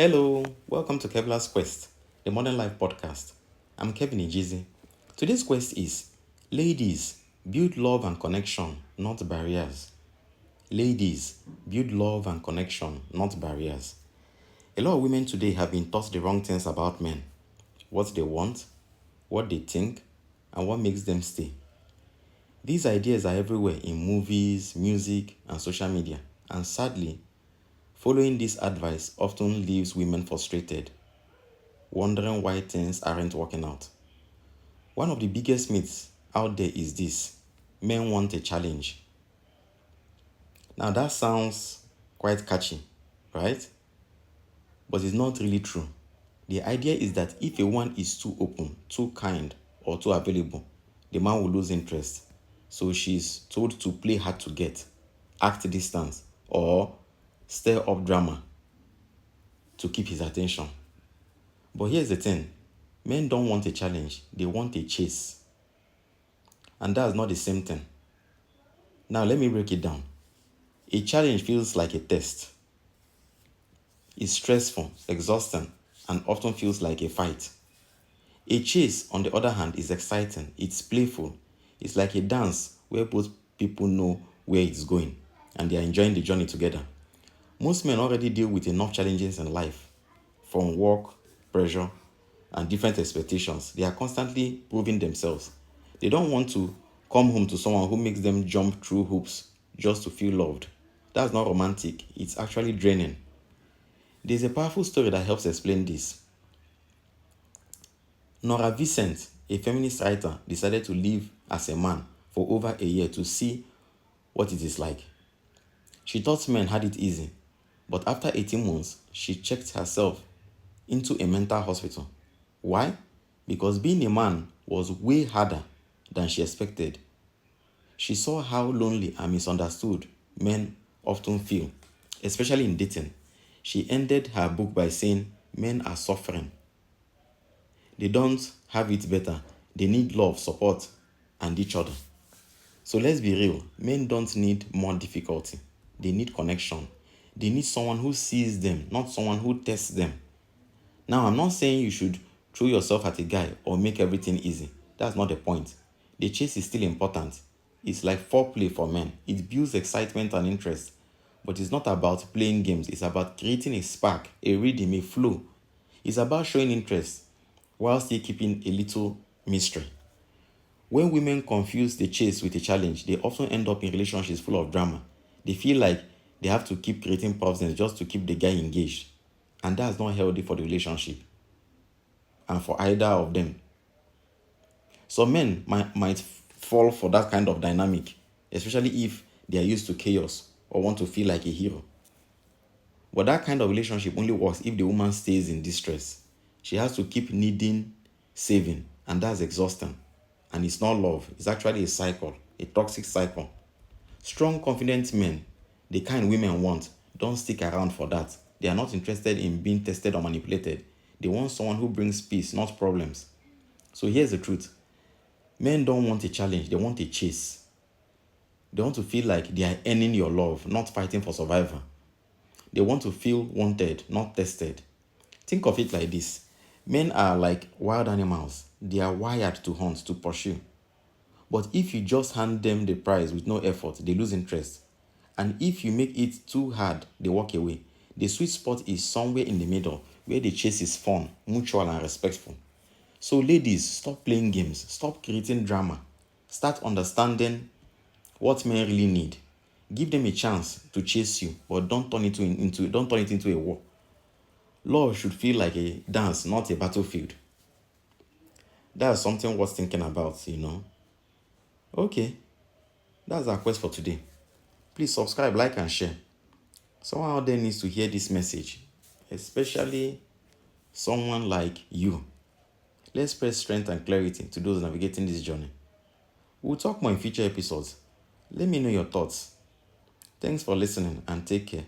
Hello, welcome to Kevlar's Quest, the Modern Life podcast. I'm Kevin Ijizi. Today's quest is Ladies, build love and connection, not barriers. Ladies, build love and connection, not barriers. A lot of women today have been taught the wrong things about men, what they want, what they think, and what makes them stay. These ideas are everywhere in movies, music, and social media, and sadly, following this advice often leaves women frustrated, wondering why things aren't working out. One of the biggest myths out there is this: men want a challenge. Now that sounds quite catchy, right? But it's not really true. The idea is that if a woman is too open, too kind, or too available, the man will lose interest. So she's told to play hard to get, act distant, or stir up drama to keep his attention. But here's the thing: men don't want a challenge, they want a chase. And that's not the same thing. Now, let me break it down. A challenge feels like a test. It's stressful, exhausting, and often feels like a fight. A chase, on the other hand, is exciting, it's playful. It's like a dance where both people know where it's going and they are enjoying the journey together. Most men already deal with enough challenges in life, from work, pressure, and different expectations. They are constantly proving themselves. They don't want to come home to someone who makes them jump through hoops just to feel loved. That's not romantic, it's actually draining. There's a powerful story that helps explain this. Nora Vicent, a feminist writer, decided to live as a man for over a year to see what it is like. She thought men had it easy, but after 18 months, she checked herself into a mental hospital. Why? Because being a man was way harder than she expected. She saw how lonely and misunderstood men often feel, especially in dating. She ended her book by saying, men are suffering. They don't have it better. They need love, support, and each other. So let's be real. Men don't need more difficulty. They need connection. They need someone who sees them, not someone who tests them. Now, I'm not saying you should throw yourself at a guy or make everything easy. That's not the point. The chase is still important. It's like foreplay for men. It builds excitement and interest. But it's not about playing games. It's about creating a spark, a rhythm, a flow. It's about showing interest while still keeping a little mystery. When women confuse the chase with a challenge, they often end up in relationships full of drama. They feel like they have to keep creating problems just to keep the guy engaged. And that's not healthy for the relationship and for either of them. Some men might fall for that kind of dynamic, especially if they are used to chaos or want to feel like a hero. But that kind of relationship only works if the woman stays in distress. She has to keep needing saving, and that's exhausting. And it's not love, it's actually a cycle, a toxic cycle. Strong, confident men, the kind women want, don't stick around for that. They are not interested in being tested or manipulated. They want someone who brings peace, not problems. So here's the truth: men don't want a challenge, they want a chase. They want to feel like they are earning your love, not fighting for survival. They want to feel wanted, not tested. Think of it like this: men are like wild animals. They are wired to hunt, to pursue. But if you just hand them the prize with no effort, they lose interest. And if you make it too hard, they walk away. The sweet spot is somewhere in the middle, where the chase is fun, mutual, and respectful. So, ladies, stop playing games, stop creating drama, start understanding what men really need. Give them a chance to chase you, but don't turn it into a war. Love should feel like a dance, not a battlefield. That's something worth thinking about. Okay, that's our quest for today. Please subscribe, like, and share. Someone out there needs to hear this message, especially someone like you. Let's spread strength and clarity to those navigating this journey. We'll talk more in future episodes. Let me know your thoughts. Thanks for listening and take care.